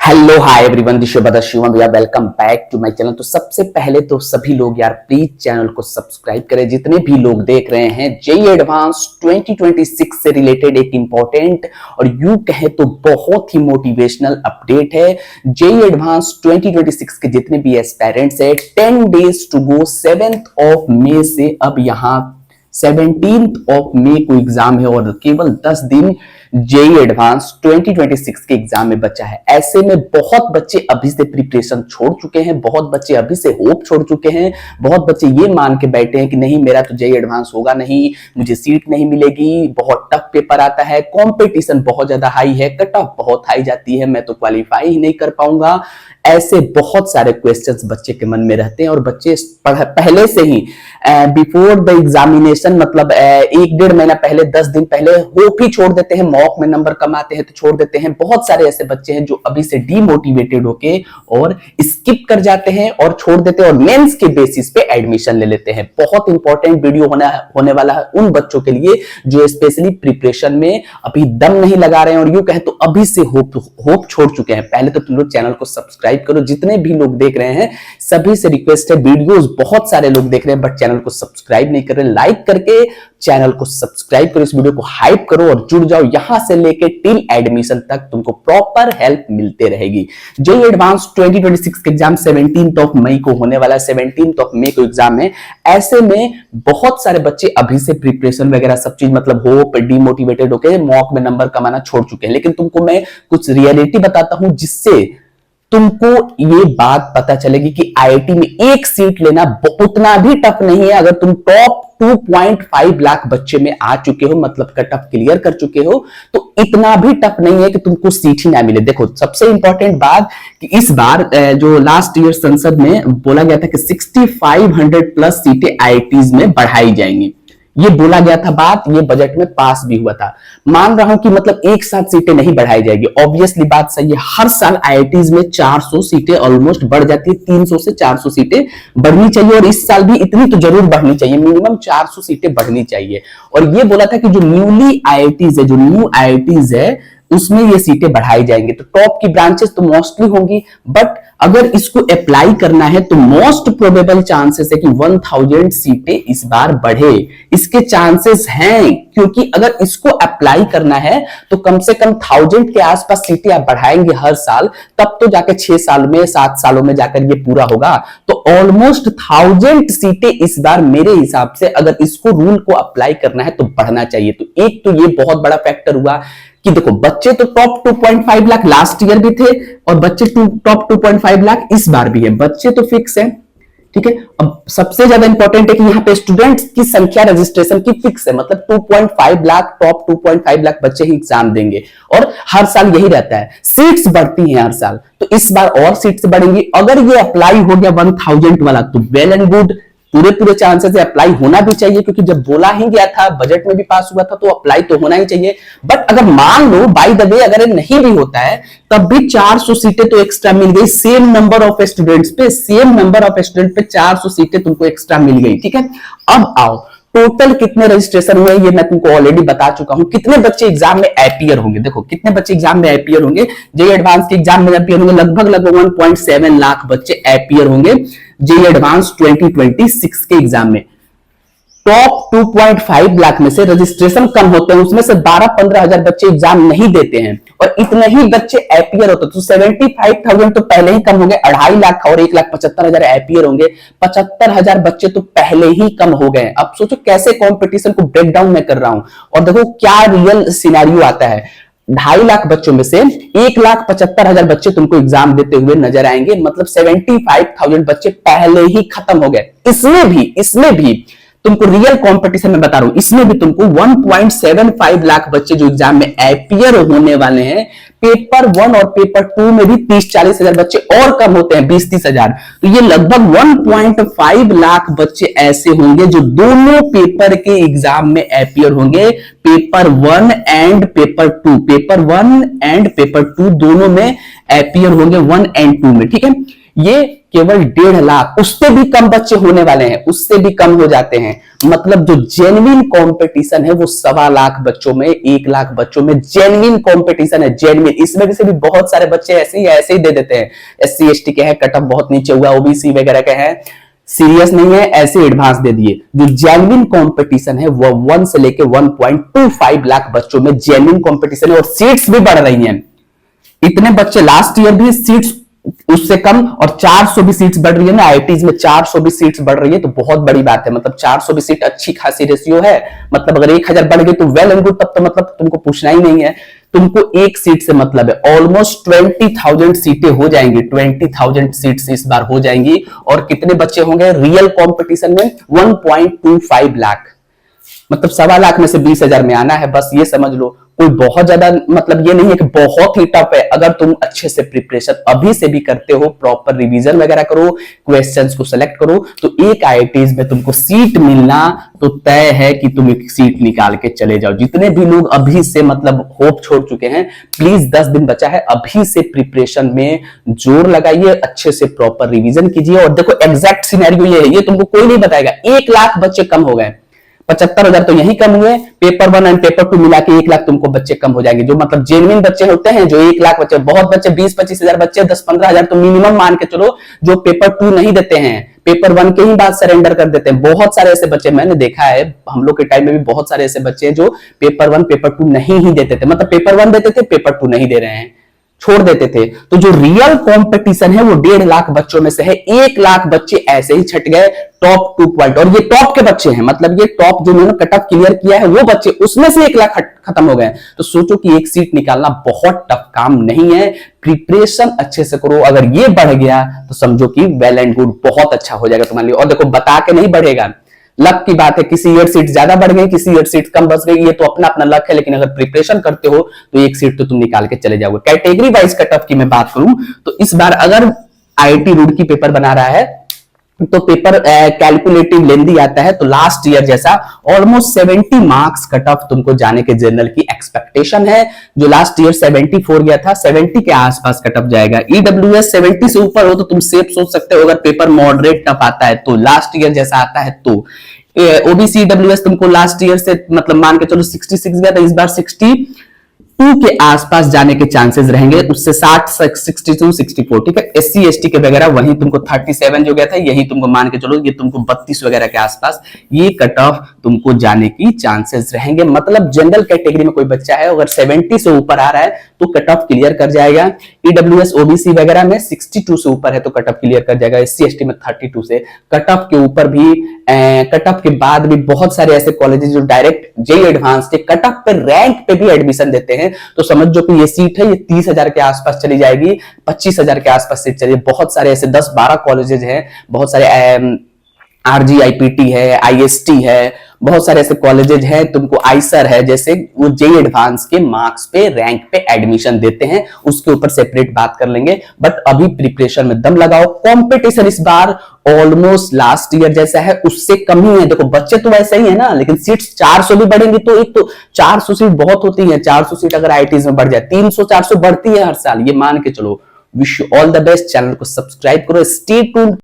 Hello hi everyone, this is Shivam भैया। Welcome back to my channel. तो सबसे पहले तो सभी लोग यार प्लीज चैनल को सब्सक्राइब करें। जितने भी लोग देख रहे हैं, जेईई एडवांस 2026 से रिलेटेड एक इंपॉर्टेंट और यूं कहे तो बहुत ही मोटिवेशनल अपडेट है। जेईई एडवांस 2026 के जितने भी एस्पायरेंट्स है, 10 days to go. 7th of मई से अब यहाँ 17th ऑफ मई को एग्जाम है और केवल 10 दिन जेईई एडवांस 2026 के एग्जाम में बचा है। ऐसे में बहुत बच्चे अभी से प्रिपरेशन छोड़ चुके हैं, बहुत बच्चे अभी से होप छोड़ चुके हैं, बहुत बच्चे ये मान के बैठे हैं कि नहीं मेरा तो जेईई एडवांस होगा नहीं, मुझे सीट नहीं मिलेगी, बहुत टफ पेपर आता है, कंपटीशन बहुत ज्यादा हाई है, कट ऑफ बहुत हाई जाती है, मैं तो क्वालिफाई ही नहीं कर पाऊंगा। ऐसे बहुत सारे क्वेश्चंस बच्चे के मन में रहते हैं और बच्चे पहले से ही बिफोर द एग्जामिनेशन मतलब 1-1.5 महीना पहले, 10 दिन पहले होप ही छोड़ देते हैं। मॉक में नंबर कम आते हैं तो छोड़ देते हैं। बहुत सारे ऐसे बच्चे हैं जो अभी से डीमोटिवेटेड होके और स्किप कर जाते हैं और छोड़ देते हैं और मेंस के बेसिस पे एडमिशन ले लेते हैं। बहुत इंपॉर्टेंट वीडियो होने वाला है उन बच्चों के लिए जो स्पेशली प्रिपरेशन में अभी दम नहीं लगा रहे हैं और यूं कहे तो अभी से होप छोड़ चुके हैं। पहले तो तुम लोग चैनल को सब्सक्राइब करो। जितने भी लोग देख रहे हैं सभी से रिक्वेस्ट है, वीडियोस बहुत सारे लोग देख रहे हैं बट चैनल को सब्सक्राइब नहीं कर रहे। लाइक करके चैनल को सब्सक्राइब करो, इस वीडियो को हाइप करो और जुड़ जाओ। यहां से लेके टिल एडमिशन तक तुमको प्रॉपर हेल्प मिलते रहेगी। जेईई एडवांस 2026 के एग्जाम 17th ऑफ मई को होने वाला है। 17th ऑफ मई को एग्जाम है। ऐसे में बहुत सारे बच्चे अभी से प्रिपरेशन वगैरह सब चीज मतलब होप डीमोटिवेटेड होकर मॉक में नंबर कमाना छोड़ चुके हैं। लेकिन तुमको मैं कुछ रियलिटी बताता हूं जिससे तुमको ये बात पता चलेगी कि आईआईटी में एक सीट लेना उतना भी टफ नहीं है। अगर तुम टॉप 2.5 लाख बच्चे में आ चुके हो, मतलब कट ऑफ क्लियर कर चुके हो, तो इतना भी टफ नहीं है कि तुमको सीट ही ना मिले। देखो सबसे इंपॉर्टेंट बात कि इस बार जो लास्ट ईयर संसद में बोला गया था कि 6500 प्लस सीटें आईआईटीज में बढ़ाई जाएंगी। ये बोला गया था बात, ये बजट में पास भी हुआ था। मान रहा हूं कि मतलब एक साथ सीटें नहीं बढ़ाई जाएगी। ऑब्वियसली बात सही है। हर साल आईआईटीज में 400 सीटें ऑलमोस्ट बढ़ जाती है। 300 से 400 सीटें बढ़नी चाहिए और इस साल भी इतनी तो जरूर बढ़नी चाहिए। मिनिमम 400 सीटें बढ़नी चाहिए। और ये बोला था कि जो न्यूली आईआईटीज है, जो न्यू आईआईटीज है, उसमें ये सीटें बढ़ाई जाएंगी। तो टॉप की ब्रांचेस तो मोस्टली होंगी, बट अगर इसको अप्लाई करना है तो मोस्ट प्रोबेबल चांसेस है कि 1000 सीटें इस बार बढ़े। इसके चांसेस हैं क्योंकि अगर इसको अप्लाई करना है तो कम से कम 1000 के आसपास सीटें आप बढ़ाएंगे हर साल, तब तो जाकर 6 साल में 7 सालों में जाकर ये पूरा होगा। तो ऑलमोस्ट 1000 सीटें इस बार मेरे हिसाब से अगर इसको रूल को अप्लाई करना है तो बढ़ना चाहिए। तो एक तो ये बहुत बड़ा फैक्टर हुआ कि देखो बच्चे तो टॉप 2.5 लाख लास्ट ईयर भी थे और बच्चे टॉप 2.5 लाख इस बार भी है। बच्चे तो फिक्स है, ठीक है। अब सबसे ज्यादा इंपॉर्टेंट है कि यहाँ पे स्टूडेंट्स की संख्या रजिस्ट्रेशन की फिक्स है, मतलब 2.5 लाख, टॉप 2.5 लाख बच्चे ही एग्जाम देंगे और हर साल यही रहता है। सीट्स बढ़ती हैं हर साल, तो इस बार और सीट्स बढ़ेंगी। अगर ये अप्लाई हो गया 1000 वाला तो वेल एंड गुड, पूरे चांसेस है अप्लाई होना भी चाहिए क्योंकि जब बोला ही गया था, बजट में भी पास हुआ था, तो अप्लाई तो होना ही चाहिए। बट अगर मान लो बाय द वे अगर नहीं भी होता है तब भी 400 सीटें तो एक्स्ट्रा मिल गई। सेम नंबर ऑफ स्टूडेंट्स पे 400 सीटें तुमको एक्स्ट्रा मिल गई, ठीक है। अब आओ टोटल कितने रजिस्ट्रेशन हुए ये मैं तुमको ऑलरेडी बता चुका हूं। कितने बच्चे एग्जाम में अपीयर होंगे, देखो कितने बच्चे एग्जाम में अपीयर होंगे। जेईई एडवांस के एग्जाम में अपीयर होंगे लगभग 1.7 लाख बच्चे अपीयर होंगे जेईई एडवांस 2026 के एग्जाम में। टॉप 2.5 लाख में से रजिस्ट्रेशन कम होते हैं, उसमें से 12-15 हजार बच्चे एग्जाम नहीं देते हैं और इतने ही बच्चे अपीयर होते हैं। तो 75,000 तो पहले ही कम हो गए। 2.5 लाख और 1,75,000 अपीयर होंगे। 75,000 बच्चे तो पहले ही कम हो गए। अब सोचो कैसे कंपटीशन को ब्रेक डाउन मैं कर रहा हूं और देखो क्या रियल सिनेरियो आता है। 2.5 लाख बच्चों में से 1,75,000 बच्चे तुमको एग्जाम देते हुए नजर आएंगे, मतलब 75,000 बच्चे पहले ही खत्म हो गए। इसमें भी तुमको रियल कंपटीशन में बता रहा हूं, इसमें भी तुमको 1.75 लाख बच्चे जो एग्जाम में अपीयर होने वाले हैं। पेपर 1 और पेपर 2 में भी 30-40 हजार बच्चे और कम होते हैं, 20-30 हजार। तो ये लगभग 1.5 लाख बच्चे ऐसे होंगे जो दोनों पेपर के एग्जाम में अपीयर होंगे। पेपर 1 एंड पेपर 2 दोनों में अपीयर होंगे 1 और 2 में, ठीक है। ये केवल 1.5 लाख, उससे भी कम बच्चे होने वाले हैं, उससे भी कम हो जाते हैं। मतलब जो जेन्युइन कंपटीशन है वो 1.25 लाख बच्चों में, 1 लाख बच्चों में जेन्युइन कंपटीशन है, जेन्युइन। इस वजह से भी बहुत सारे बच्चे ऐसे ही दे देते हैं। SC ST के हैं, कट ऑफ बहुत नीचे हुआ, OBC वगैरह के हैं, सीरियस नहीं है, ऐसे एडवांस दे दिए। जो जेन्युइन कंपटीशन है वो 1 से लेके 1.25 लाख बच्चों में जेन्युइन कंपटीशन है, और सीट्स भी बढ़ रही हैं। इतने बच्चे लास्ट ईयर भी सीट्स उससे कम, और 400 भी सीट्स बढ़ रही है ना, IITs में 400 भी सीट्स बढ़ रही है, तो बहुत बड़ी बात है। मतलब 400 भी सीट अच्छी खासी रेशियो है। मतलब अगर 1000 बढ़ गई तो वेल एंड गुड, तब तो मतलब तुमको पूछना ही नहीं है, तुमको एक सीट से मतलब है। ऑलमोस्ट 20,000 सीटें हो जाएंगी, 20,000 सीट्स इस बार हो जाएंगी। और कितने बच्चे होंगे रियल कंपटीशन में? 1.25 लाख। मतलब 1.25 लाख में से 20,000 में आना है, बस ये समझ लो। कोई बहुत ज्यादा मतलब ये नहीं है कि बहुत ही टफ है। अगर तुम अच्छे से प्रिपरेशन अभी से भी करते हो, प्रॉपर रिवीजन वगैरह करो, क्वेश्चंस को सेलेक्ट करो, तो एक IITs में तुमको सीट मिलना तो तय है कि तुम एक सीट निकाल के चले जाओ। जितने भी लोग अभी से मतलब होप छोड़ चुके हैं, प्लीज 10 दिन बचा है, अभी से प्रिपरेशन में जोर लगाइए, अच्छे से प्रॉपर रिवीजन कीजिए। और देखो एग्जैक्ट सिनेरियो ये है, ये तुमको कोई नहीं बताएगा। 1 लाख बच्चे कम हो गए, 75,000 तो यही कम हुए, पेपर 1 एंड पेपर 2 मिला के 1 लाख तुमको बच्चे कम हो जाएंगे। जो मतलब जेन्युइन बच्चे होते हैं, जो 1 लाख बच्चे, बहुत बच्चे 20-25 हजार बच्चे, 10-15 हजार तो मिनिमम मान के चलो, जो पेपर 2 नहीं देते हैं, पेपर 1 के ही बाद सरेंडर कर देते हैं। बहुत सारे ऐसे बच्चे मैंने देखा है, हम लोग के टाइम में भी बहुत सारे ऐसे बच्चे हैं जो पेपर 1 पेपर 2 नहीं ही देते थे। मतलब पेपर 1 देते थे, पेपर 2 नहीं दे रहे हैं, छोड़ देते थे। तो जो रियल कंपटीशन है वो 1.5 लाख बच्चों में से है। 1 लाख बच्चे ऐसे ही छट गए टॉप 2 पॉइंट, और ये टॉप के बच्चे हैं। मतलब ये टॉप जो उन्होंने कट ऑफ क्लियर किया है वो बच्चे, उसमें से 1 लाख खत्म हो गए। तो सोचो कि एक सीट निकालना बहुत टफ काम नहीं है। प्रिपरेशन अच्छे से करो, अगर ये बढ़ गया तो समझो कि वेल एंड गुड, बहुत अच्छा हो जाएगा तुम्हारे लिए। और देखो बता के नहीं बढ़ेगा, लक की बात है, किसी ईयर सीट ज्यादा बढ़ गई, किसी ईयर सीट कम बच गई, ये तो अपना अपना लक है। लेकिन अगर प्रिपरेशन करते हो तो एक सीट तो तुम निकाल के चले जाओगे। कैटेगरी वाइज कट ऑफ की मैं बात करूं तो इस बार अगर IIT रुड़की पेपर बना रहा है तो पेपर कैलकुलेटिव लेंदी आता है। तो लास्ट ईयर जैसा ऑलमोस्ट 70 मार्क्स कट ऑफ तुमको जाने के जनरल की एक्सपेक्टेशन है। जो लास्ट ईयर 74 गया था, 70 के आसपास कट ऑफ जाएगा। EWS 70 से ऊपर हो तो तुम सेफ सोच सकते हो, अगर पेपर मॉडरेट टफ आता है तो, लास्ट ईयर जैसा आता है तो। OBC EWS तुमको लास्ट ईयर से मतलब मान के चलो 66 गया था, इस बार 62 के आसपास जाने के चांसेस रहेंगे, उससे 60, 62, 64। ठीक है। SC ST के वगैरह वहीं तुमको 37 जो गया था, यही तुमको मान के चलो, ये तुमको 32 वगैरह के आसपास ये कट ऑफ तुमको जाने की चांसेस रहेंगे। मतलब जनरल कैटेगरी में कोई बच्चा है अगर 70 से ऊपर आ रहा है तो कट ऑफ क्लियर कर जाएगा। EWS OBC वगैरह में 62 से ऊपर है तो कट ऑफ क्लियर कर जाएगा। SC ST में 32 से, कट ऑफ के ऊपर भी, कट ऑफ के बाद भी बहुत सारे ऐसे कॉलेजेस जो डायरेक्ट JEE एडवांस के कट ऑफ पे रैंक पे भी एडमिशन देते हैं। तो समझो कि ये सीट है, ये 30,000 के आसपास चली जाएगी, 25,000 के आसपास सीट चली। बहुत सारे ऐसे 10-12 कॉलेजेस हैं, बहुत सारे RGIPT है, IST है, बहुत सारे ऐसे कॉलेजेस हैं, तुमको आईसर है, जैसे वो JEE एडवांस के मार्क्स पे रैंक पे एडमिशन देते हैं। उसके ऊपर सेपरेट बात कर लेंगे, बट अभी प्रिपरेशन में दम लगाओ। कंपटीशन इस बार ऑलमोस्ट लास्ट ईयर जैसा है, उससे कम ही है। देखो बच्चे तो वैसे ही है ना, लेकिन सीट्स 400 भी बढ़ेंगी तो एक तो 400 सीट बहुत होती है। 400 सीट अगर IITs में बढ़ जाए, 300-400 बढ़ती है हर साल, ये मान के चलो। Wish you all the best. Channel को सब्सक्राइब करो, स्टे ट्यून्ड।